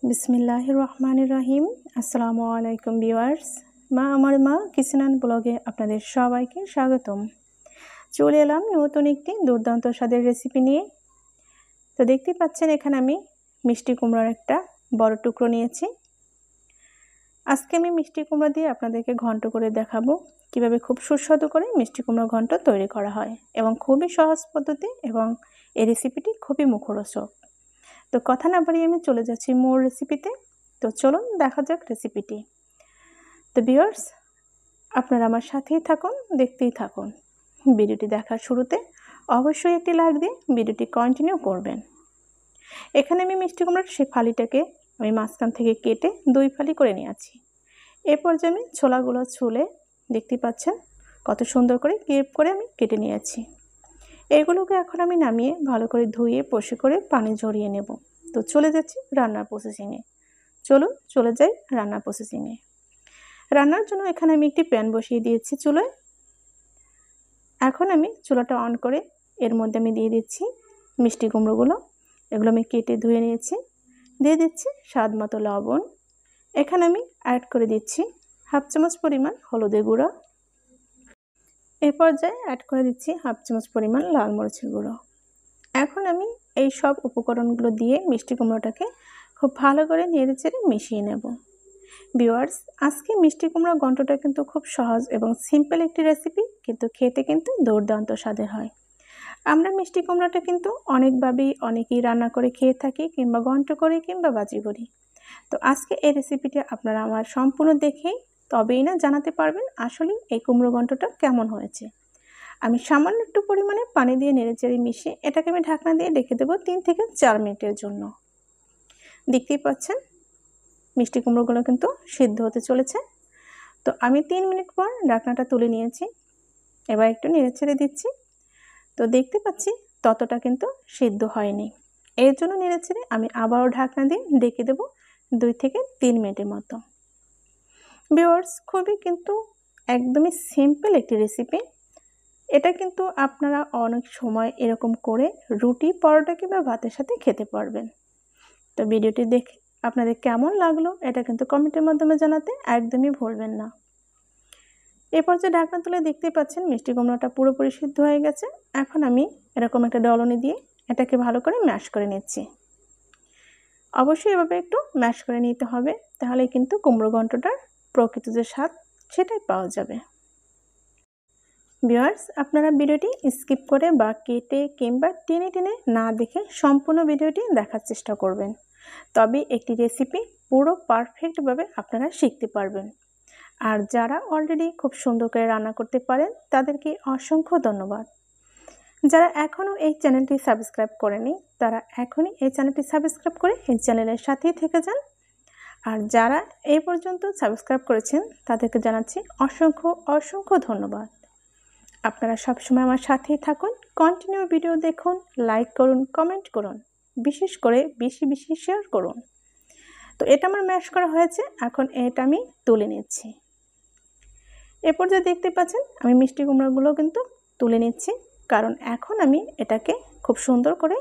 বিসমিল্লাহির রহমানির রহিম। আসসালামু আলাইকুম ভিউয়ার্স। মা কিচেন অ্যান্ড ব্লগে আপনাদের সবাইকে স্বাগতম। চলে এলাম নতুন একটি দুর্দান্ত স্বাদের রেসিপি নিয়ে। তো দেখতে পাচ্ছেন এখানে আমি মিষ্টি কুমড়ার একটা বড় টুকরো নিয়েছি। আজকে আমি মিষ্টি কুমড়া দিয়ে আপনাদেরকে ঘন্ট করে দেখাবো কিভাবে খুব সুস্বাদু করে মিষ্টি কুমড়া ঘন্ট তৈরি করা হয়, এবং খুবই সহজ পদ্ধতি, এবং এই রেসিপিটি খুবই মুখরোচক। তো কথা না বাড়িয়ে আমি চলে যাচ্ছি মূল রেসিপিতে। তো চলুন দেখা যাক রেসিপিটি। তো ভিউয়ার্স, আপনারা আমার সাথেই থাকুন, দেখতেই থাকুন। ভিডিওটি দেখার শুরুতে অবশ্যই একটি লাইক দিয়ে ভিডিওটি কন্টিনিউ করবেন। এখানে আমি মিষ্টি কুমড়ার সেই ফালিটাকে আমি মাঝখান থেকে কেটে 2 ফালি করে নিয়েছি। এরপর যে আমি ছোলাগুলো ছুলে দেখতে পাচ্ছেন কত সুন্দর করে কিউব করে আমি কেটে নিয়েছি। এগুলোকে এখন আমি নামিয়ে ভালো করে ধুয়ে পরিষ্কার করে পানি ঝরিয়ে নেব। তো চলে যাচ্ছি রান্নার প্রসেসিংয়ে। চলুন চলে যাই রান্নার প্রসেসিংয়ে। রান্নার জন্য এখানে আমি একটি প্যান বসিয়ে দিয়েছি চুলায়। এখন আমি চুলাটা অন করে এর মধ্যে আমি দিয়ে দিচ্ছি মিষ্টি কুমড়োগুলো। এগুলো আমি কেটে ধুয়ে নিয়েছি। দিয়ে দিচ্ছি স্বাদ মতো লবণ। এখানে আমি অ্যাড করে দিচ্ছি 1/2 চামচ পরিমাণ হলুদের গুঁড়ো। এই পর্যায়ে অ্যাড করে দিচ্ছি 1/2 চামচ পরিমাণ লাল মরিচের গুঁড়ো। এখন আমি এই সব উপকরণগুলো দিয়ে মিষ্টি কুমড়োটাকে খুব ভালো করে নেড়েচেড়ে মিশিয়ে নেব। ভিউয়ার্স, আজকে মিষ্টি কুমড়া ঘন্টটা কিন্তু খুব সহজ এবং সিম্পল একটি রেসিপি, কিন্তু খেতে কিন্তু দুর্দান্ত স্বাদের হয়। আমরা মিষ্টি কুমড়াটা কিন্তু অনেকভাবেই অনেকেই রান্না করে খেয়ে থাকি, কিংবা ঘন্ট করি, কিংবা ভাজি করি। তো আজকে এই রেসিপিটা আপনারা আমার সম্পূর্ণ দেখেই তবেই না জানাতে পারবেন আসলে এই কুমড়ো ঘন্টটা কেমন হয়েছে। আমি সামান্য একটু পরিমাণে পানি দিয়ে নেড়েচেড়ে মিশিয়ে এটাকে আমি ঢাকনা দিয়ে রেখে দেবো 3 থেকে 4 মিনিটের জন্য। দেখতেই পাচ্ছেন মিষ্টি কুমড়োগুলো কিন্তু সিদ্ধ হতে চলেছে। তো আমি 3 মিনিট পর ঢাকনাটা তুলে নিয়েছি। এবার একটু নেড়েচেড়ে দিচ্ছি। তো দেখতে পাচ্ছি ততটা কিন্তু সিদ্ধ হয়নি। এর জন্য নেড়েচেড়ে আমি আবারও ঢাকনা দিয়ে ঢেকে দেবো 2 থেকে 3 মিনিটের মতো। ভিউয়ার্স, খুবই কিন্তু একদমই সিম্পল একটি রেসিপি। এটা কিন্তু আপনারা অনেক সময় এরকম করে রুটি, পরোটা কিংবা ভাতের সাথে খেতে পারবেন। তো ভিডিওটি দেখে আপনাদের কেমন লাগলো এটা কিন্তু কমেন্টের মাধ্যমে জানাতে একদমই ভুলবেন না। এরপর যে ঢাকনা তুলে দেখতে পাচ্ছেন মিষ্টি কুমড়োটা পুরোপুরি সিদ্ধ হয়ে গেছে। এখন আমি এরকম একটা ডলনি দিয়ে এটাকে ভালো করে ম্যাশ করে নিচ্ছি। অবশ্যই এভাবে একটু ম্যাশ করে নিতে হবে, তাহলে কিন্তু কুমড়ো ঘন্টটার প্রকৃত যে স্বাদ সেটাই পাওয়া যাবে। ভিউয়ার্স, আপনারা ভিডিওটি স্কিপ করে বা কেটে কিংবা টেনে টেনে না দেখে সম্পূর্ণ ভিডিওটি দেখার চেষ্টা করবেন, তবে একটি রেসিপি পুরো পারফেক্টভাবে আপনারা শিখতে পারবেন। আর যারা অলরেডি খুব সুন্দর করে রান্না করতে পারেন তাদেরকে অসংখ্য ধন্যবাদ। যারা এখনও এই চ্যানেলটি সাবস্ক্রাইব করেনি তারা এখনই এই চ্যানেলটি সাবস্ক্রাইব করে এই চ্যানেলের সাথেই থেকে যান। আর যারা এই পর্যন্ত সাবস্ক্রাইব করেছেন তাদেরকে জানাচ্ছি অসংখ্য অসংখ্য ধন্যবাদ। আপনারা সবসময় আমার সাথেই থাকুন, কন্টিনিউ ভিডিও দেখুন, লাইক করুন, কমেন্ট করুন, বিশেষ করে বেশি বেশি শেয়ার করুন। তো এটা আমার ম্যাশ করা হয়েছে, এখন এটা আমি তুলে নিচ্ছি। এরপর যে দেখতে পাচ্ছেন আমি মিষ্টি কুমড়াগুলো কিন্তু তুলে নিচ্ছি, কারণ এখন আমি এটাকে খুব সুন্দর করে,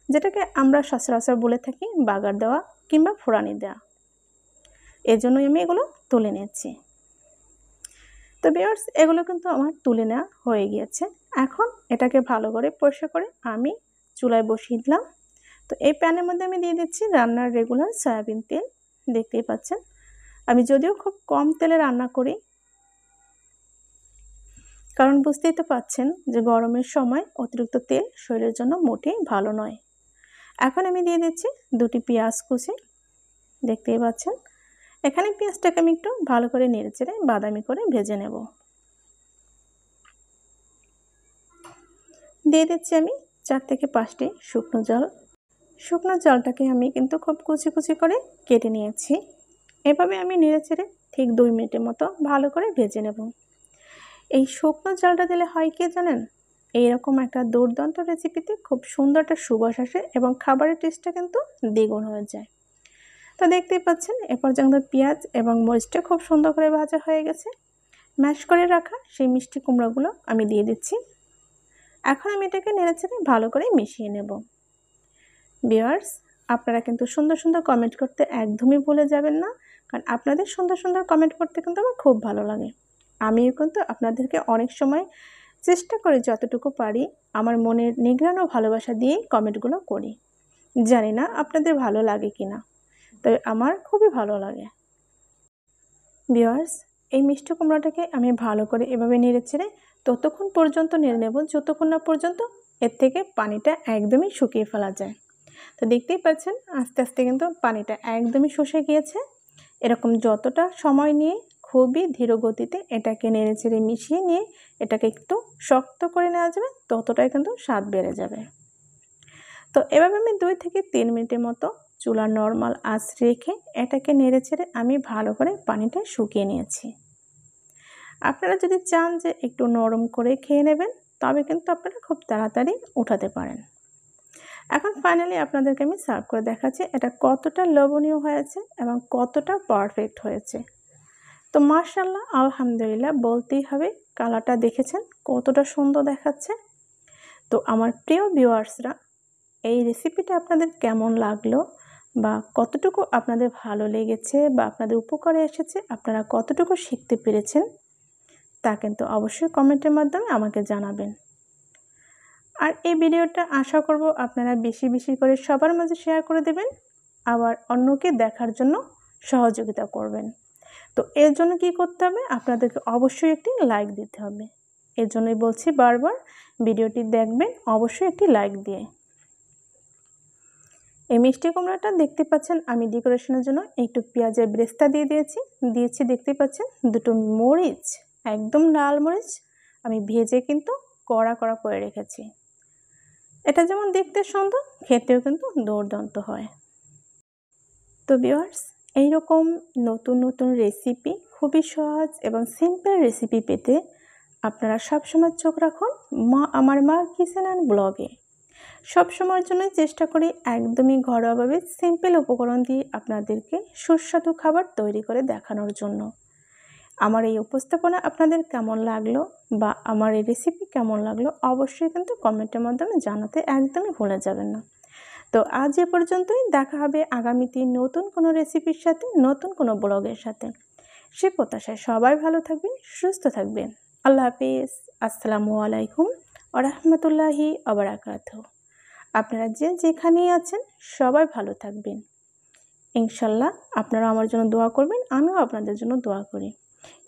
যেটাকে আমরা সচরাচর বলে থাকি বাগার দেওয়া কিংবা ফোড়ানি দেওয়া, এজন্যই আমি এগুলো তুলে নিচ্ছি। তো ভিউয়ার্স, এগুলো কিন্তু আমার তুলে নেওয়া হয়ে গিয়েছে। এখন এটাকে ভালো করে পরিষ্কার করে আমি চুলায় বসিয়ে দিলাম। তো এই প্যানের মধ্যে আমি দিয়ে দিচ্ছি রান্নার রেগুলার সয়াবিন তেল। দেখতেই পাচ্ছেন আমি যদিও খুব কম তেলে রান্না করি, কারণ বুঝতেই তো পাচ্ছেন যে গরমের সময় অতিরিক্ত তেল শরীরের জন্য মোটেই ভালো নয়। এখন আমি দিয়ে দিচ্ছি 2টি পেঁয়াজ কুচি। দেখতেই পাচ্ছেন এখানে পেঁয়াজটাকে আমি একটু ভালো করে নেড়েচেড়ে বাদামি করে ভেজে নেব। দিয়ে দিচ্ছি আমি 4 থেকে 5টি শুকনো জল। শুকনো জলটাকে আমি কিন্তু খুব কুচি কুচি করে কেটে নিয়েছি। এভাবে আমি নেড়েচেড়ে ঠিক 2 মিনিটের মতো ভালো করে ভেজে নেব। এই শুকনো জলটা দিলে হয় কি জানেন, এইরকম একটা দুর্দান্ত রেসিপিতে খুব সুন্দর একটা সুবাস আসে এবং খাবারের টেস্টটা কিন্তু দ্বিগুণ হয়ে যায়। তো দেখতেই পাচ্ছেন এ পর্যন্ত পেঁয়াজ এবং মরিচটা খুব সুন্দর করে ভাজা হয়ে গেছে। ম্যাশ করে রাখা সেই মিষ্টি কুমড়োগুলো আমি দিয়ে দিচ্ছি। এখন আমি এটাকে নেড়েচেড়ে ভালো করে মিশিয়ে নেব। ভিউয়ার্স, আপনারা কিন্তু সুন্দর সুন্দর কমেন্ট করতে একদমই ভুলে যাবেন না, কারণ আপনাদের সুন্দর সুন্দর কমেন্ট করতে কিন্তু আমার খুব ভালো লাগে। আমিও কিন্তু আপনাদেরকে অনেক সময় চেষ্টা করি যতটুকু পারি আমার মনের নিংড়ানো ভালোবাসা দিয়ে কমেন্টগুলো করি। জানি না আপনাদের ভালো লাগে কি না, তবে আমার খুবই ভালো লাগে। ভিউয়ার্স, এই মিষ্টি কুমড়াটাকে আমি ভালো করে এভাবে নেড়েচেড়ে ততক্ষণ পর্যন্ত নেড়ে নেব যতক্ষণ না পর্যন্ত এর থেকে পানিটা একদমই শুকিয়ে ফেলা যায়। তো দেখতেই পাচ্ছেন আস্তে আস্তে কিন্তু পানিটা একদমই শুষে গিয়েছে। এরকম যতটা সময় নিয়ে খুবই ধীর গতিতে এটাকে নেড়েচেড়ে মিশিয়ে নিয়ে এটাকে একটু শক্ত করে নেওয়া যাবে, ততটাই কিন্তু স্বাদ বেড়ে যাবে। তো এভাবে আমি 2 থেকে 3 মিনিটের মতো চুলার নর্মাল আঁচ রেখে এটাকে নেড়েচেড়ে আমি ভালো করে পানিটা শুকিয়ে নিয়েছি। আপনারা যদি চান যে একটু নরম করে খেয়ে নেবেন, তবে কিন্তু আপনারা খুব তাড়াতাড়ি উঠাতে পারেন। এখন ফাইনালি আপনাদেরকে আমি সার্ভ করে দেখাচ্ছি এটা কতটা লোভনীয় হয়েছে এবং কতটা পারফেক্ট হয়েছে। তো মাশাআল্লাহ, আলহামদুলিল্লাহ বলতেই হবে। কালারটা দেখেছেন কতটা সুন্দর দেখাচ্ছে। তো আমার প্রিয় ভিউয়ার্সরা, এই রেসিপিটা আপনাদের কেমন লাগলো বা কতটুকু আপনাদের ভালো লেগেছে বা আপনাদের উপকারে এসেছে, আপনারা কতটুকু শিখতে পেরেছেন, তা কিন্তু অবশ্যই কমেন্টের মাধ্যমে আমাকে জানাবেন। আর এই ভিডিওটা আশা করব আপনারা বেশি বেশি করে সবার মাঝে শেয়ার করে দেবেন, আবার অন্যকে দেখার জন্য সহযোগিতা করবেন। তো এর জন্য কি করতে হবে, আপনাদেরকে অবশ্যই একটি লাইক দিতে হবে। এর জন্যই বলছি বারবার ভিডিওটি দেখবেন অবশ্যই একটি লাইক দিয়ে। এই মিষ্টি কুমড়াটা দেখতে পাচ্ছেন আমি ডেকোরেশনের জন্য একটু পেঁয়াজের ব্রেস্তা দিয়ে দিয়েছি দেখতে পাচ্ছেন। 2টো মরিচ, একদম লাল মরিচ আমি ভেজে কিন্তু কড়া কড়া করে রেখেছি। এটা যেমন দেখতে সুন্দর, খেতেও কিন্তু দুর্দান্ত হয়। তো ভিউয়ার্স, এইরকম নতুন নতুন রেসিপি, খুবই সহজ এবং সিম্পল রেসিপি পেতে আপনারা সবসময় চোখ রাখুন আমার মা কিচেন অ্যান্ড ব্লগে। সবসময়ের জন্যই চেষ্টা করি একদমই ঘরোয়াভাবে সিম্পল উপকরণ দিয়ে আপনাদেরকে সুস্বাদু খাবার তৈরি করে দেখানোর জন্য। আমার এই উপস্থাপনা আপনাদের কেমন লাগলো বা আমার এই রেসিপি কেমন লাগলো অবশ্যই কিন্তু কমেন্টের মাধ্যমে জানাতে একদমই ভুলে যাবেন না। তো আজ এ পর্যন্তই, দেখা হবে আগামীতে নতুন কোনো রেসিপির সাথে, নতুন কোনো ব্লগের সাথে। সে প্রত্যাশায় সবাই ভালো থাকবেন, সুস্থ থাকবেন। আল্লাহ হাফিজ। আসসালামু আলাইকুম ওয়া রাহমাতুল্লাহি ওয়া বারাকাতুহু। আপনারা যে যেখানেই আছেন সবাই ভালো থাকবেন। ইনশাল্লাহ আপনারা আমার জন্য দোয়া করবেন, আমিও আপনাদের জন্য দোয়া করি।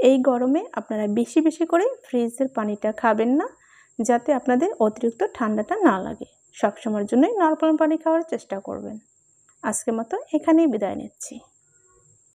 এই গরমে আপনারা বেশি বেশি করে ফ্রিজের পানিটা খাবেন না, যাতে আপনাদের অতিরিক্ত ঠান্ডাটা না লাগে। সবসময়ের জন্যই নরমাল পানি খাওয়ার চেষ্টা করবেন। আজকের মতো এখানেই বিদায় নিচ্ছি।